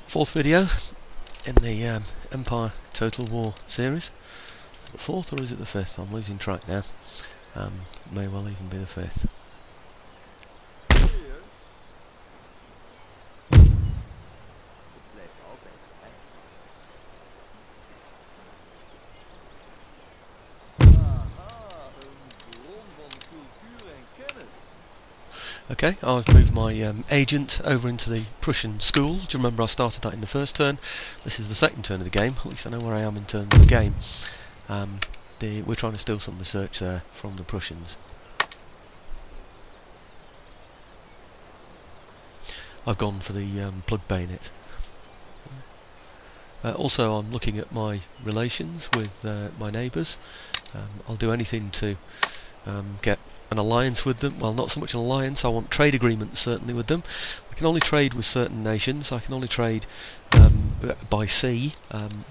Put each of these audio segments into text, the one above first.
Fourth video in the Empire Total War series. Is it the fourth or is it the fifth? I'm losing track now. May well even be the fifth. Okay, I've moved my agent over into the Prussian school. Do you remember I started that in the first turn? This is the second turn of the game. At least I know where I am in terms of the game. We're trying to steal some research there from the Prussians. I've gone for the plug bayonet. Also, I'm looking at my relations with my neighbours. I'll do anything to get an alliance with them. Well, not so much an alliance, I want trade agreements certainly with them. I can only trade with certain nations. I can only trade by sea,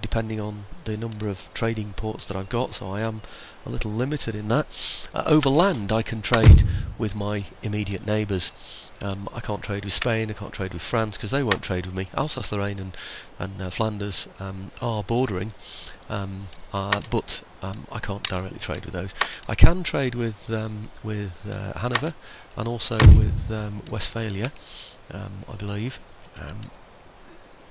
depending on the number of trading ports that I've got, so I am a little limited in that. Over land I can trade with my immediate neighbours. I can't trade with Spain, I can't trade with France because they won't trade with me. Alsace Lorraine and Flanders are bordering, but I can't directly trade with those. I can trade with Hanover and also with Westphalia, I believe.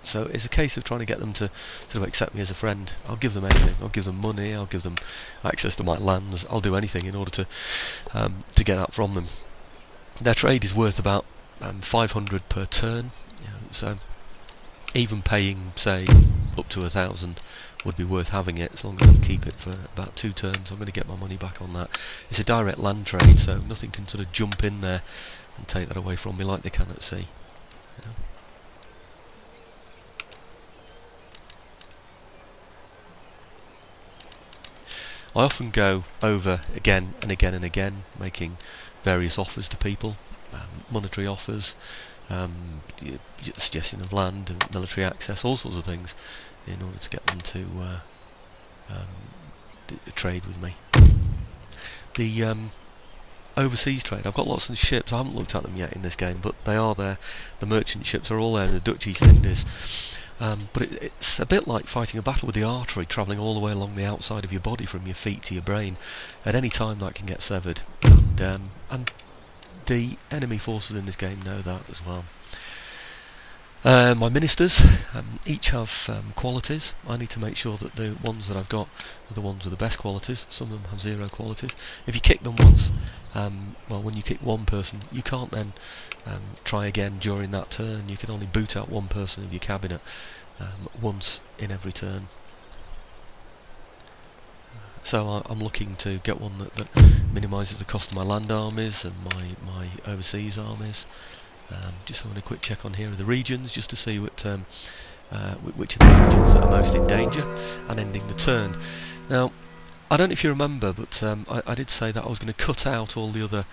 So it's a case of trying to get them to sort of accept me as a friend. I'll give them anything. I'll give them money. I'll give them access to my lands. I'll do anything in order to get that from them. Their trade is worth about 500 per turn. So even paying, say, up to 1,000 would be worth having it, as long as I can keep it for about 2 turns. I'm going to get my money back on that. It's a direct land trade, so nothing can sort of jump in there and take that away from me like they can at sea. I often go over again and again and again, making various offers to people, monetary offers, suggestion of land and military access, all sorts of things, in order to get them to trade with me. The overseas trade, I've got lots of ships. I haven't looked at them yet in this game, but they are there. The merchant ships are all there in the Dutch East Indies. But it's a bit like fighting a battle with the artery, travelling all the way along the outside of your body from your feet to your brain. At any time that can get severed, and the enemy forces in this game know that as well. My ministers each have qualities. I need to make sure that the ones that I've got are the ones with the best qualities. Some of them have 0 qualities. If you kick them once, well, when you kick one person, you can't then try again during that turn. You can only boot out one person of your cabinet once in every turn. So I'm looking to get one that minimises the cost of my land armies and my overseas armies. Just having a quick check on here of the regions, just to see which are the regions that are most in danger, and ending the turn. Now, I don't know if you remember, but I did say that I was going to cut out all the other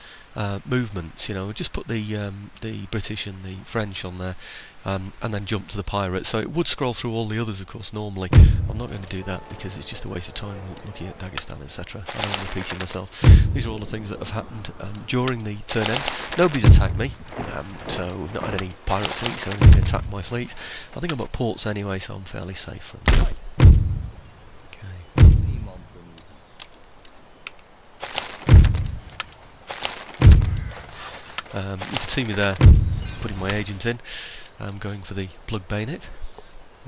movements. Just put the British and the French on there, and then jump to the pirates. So it would scroll through all the others, of course, normally. I'm not going to do that because it's just a waste of time looking at Dagestan, etc. I know I'm repeating myself. These are all the things that have happened during the turn end. Nobody's attacked me, so we've not had any pirate fleets, so nobody attacked my fleets. I think I'm at ports anyway, so I'm fairly safe from that. You can see me there putting my agent in. I'm going for the plug bayonet.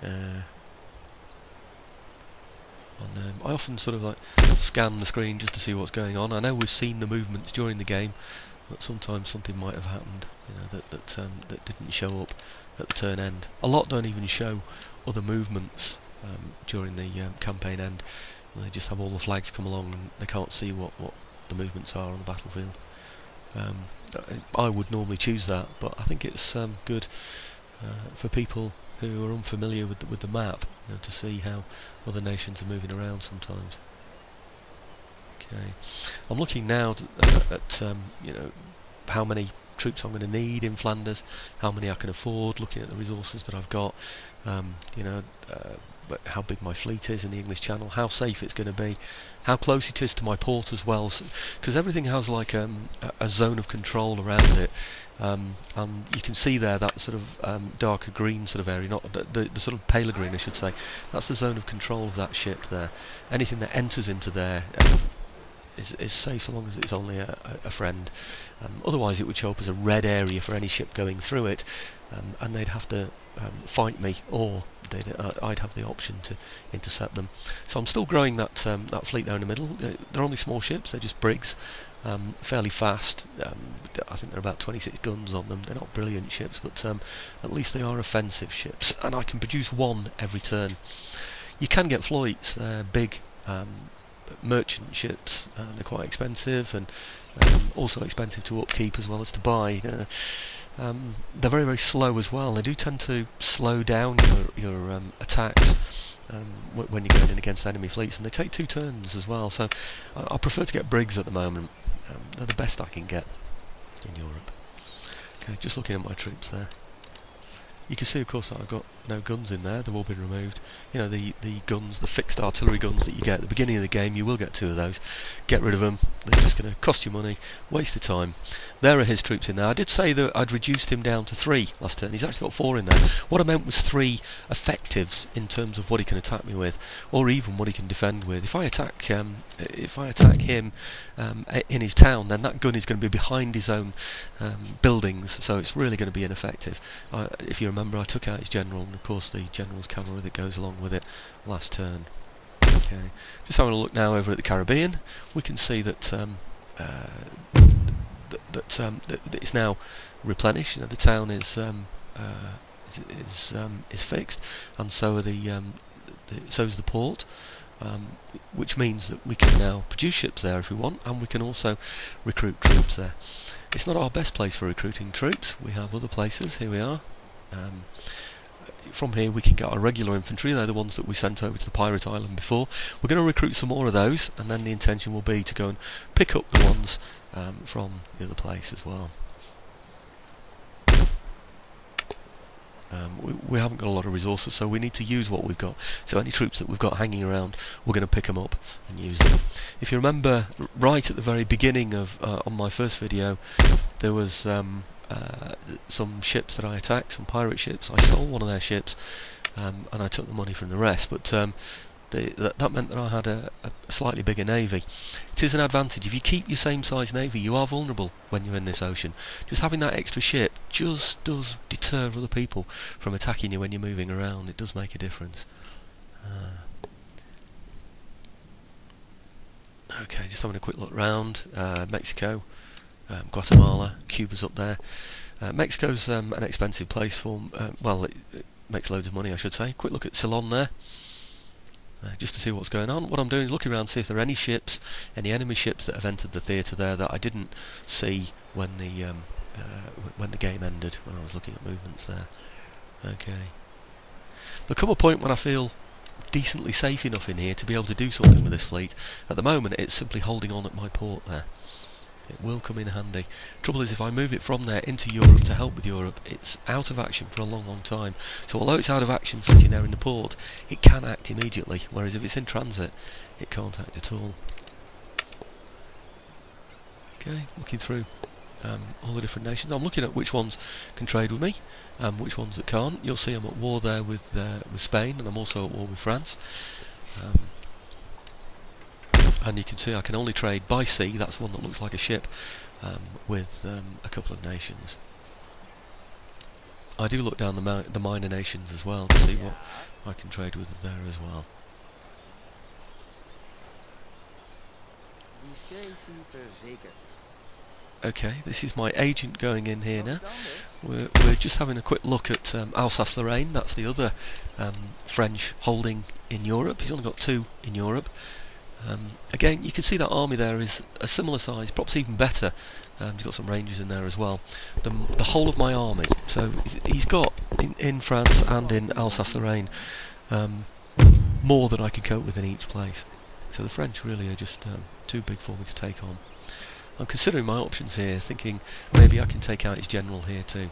And I often sort of like scan the screen just to see what's going on. I know we've seen the movements during the game, but sometimes something might have happened, that didn't show up at the turn end. A lot don't even show other movements during the campaign end. They just have all the flags come along and they can't see what the movements are on the battlefield. I would normally choose that, but I think it's good for people who are unfamiliar with the map, to see how other nations are moving around sometimes. Okay, I'm looking now at how many troops I'm going to need in Flanders, how many I can afford, looking at the resources that I've got. how big my fleet is in the English Channel, how safe it's going to be, how close it is to my port as well, because everything has like a zone of control around it, and you can see there that sort of darker green sort of area, not the sort of paler green I should say, that's the zone of control of that ship there. Anything that enters into there is safe so long as it's only a friend. Otherwise it would show up as a red area for any ship going through it, and they'd have to fight me, or I'd have the option to intercept them. So I'm still growing that that fleet there in the middle. They're only small ships, they're just brigs, fairly fast. I think they're about 26 guns on them. They're not brilliant ships, but at least they are offensive ships, and I can produce one every turn. You can get Floyds, they're big merchant ships. They're quite expensive, and also expensive to upkeep as well as to buy. They're very, very slow as well. They do tend to slow down your attacks when you're going in against enemy fleets, and they take 2 turns as well. So I prefer to get brigs at the moment. They're the best I can get in Europe. Okay, just looking at my troops there. You can see, of course, that I've got no guns in there. They've all been removed. You know, the guns, the fixed artillery guns that you get at the beginning of the game, you will get 2 of those. Get rid of them. They're just going to cost you money, waste of time. There are his troops in there. I did say that I'd reduced him down to 3 last turn. He's actually got 4 in there. What I meant was 3 effectives in terms of what he can attack me with, or even what he can defend with. If I attack him in his town, then that gun is going to be behind his own buildings, so it's really going to be ineffective. If you remember, I took out his general, and of course the general's cavalry that goes along with it last turn. Okay, just having a look now over at the Caribbean, we can see that it's now replenished. You know, the town is fixed, and so are so is the port, which means that we can now produce ships there if we want, and we can also recruit troops there. It's not our best place for recruiting troops. We have other places. Here we are. From here we can get our regular infantry. They're the ones that we sent over to the pirate island before. We're going to recruit some more of those, and then the intention will be to go and pick up the ones from the other place as well. We haven't got a lot of resources, so we need to use what we've got. So any troops that we've got hanging around, we're going to pick them up and use them. If you remember, right at the very beginning of on my first video, there was some ships that I attacked, some pirate ships. I stole one of their ships, and I took the money from the rest, but that meant that I had a slightly bigger navy. It is an advantage. If you keep your same size navy, you are vulnerable when you're in this ocean. Just having that extra ship just does deter other people from attacking you when you're moving around. It does make a difference. Okay, just having a quick look round. Mexico, Guatemala, Cuba's up there. Mexico's an expensive place for, well, it makes loads of money, I should say. Quick look at Ceylon there. Just to see what's going on. What I'm doing is looking around to see if there are any ships, any enemy ships that have entered the theatre there that I didn't see when the game ended, when I was looking at movements there. Okay. There'll come a point when I feel decently safe enough in here to be able to do something with this fleet. At the moment it's simply holding on at my port there. It will come in handy. Trouble is, if I move it from there into Europe to help with Europe, it's out of action for a long, long time. So although it's out of action sitting there in the port, it can act immediately, whereas if it's in transit, it can't act at all. Okay, looking through all the different nations. I'm looking at which ones can trade with me, which ones that can't. You'll see I'm at war there with Spain, and I'm also at war with France. And you can see I can only trade by sea, that's the one that looks like a ship, with a couple of nations. I do look down the minor nations as well to see what I can trade with there as well. Okay, this is my agent going in here now. We're just having a quick look at Alsace Lorraine. That's the other French holding in Europe. He's only got 2 in Europe. Again, you can see that army there is a similar size, perhaps even better. He's got some rangers in there as well. The whole of my army, so he's got in France and in Alsace-Lorraine more than I can cope with in each place. So the French really are just too big for me to take on. I'm considering my options here, thinking maybe I can take out his general here too.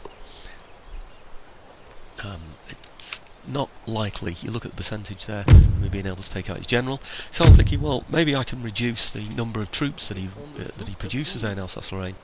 not likely. You look at the percentage there, and me being able to take out his general. So I'm thinking, well, maybe I can reduce the number of troops that he produces there in Alsace Lorraine.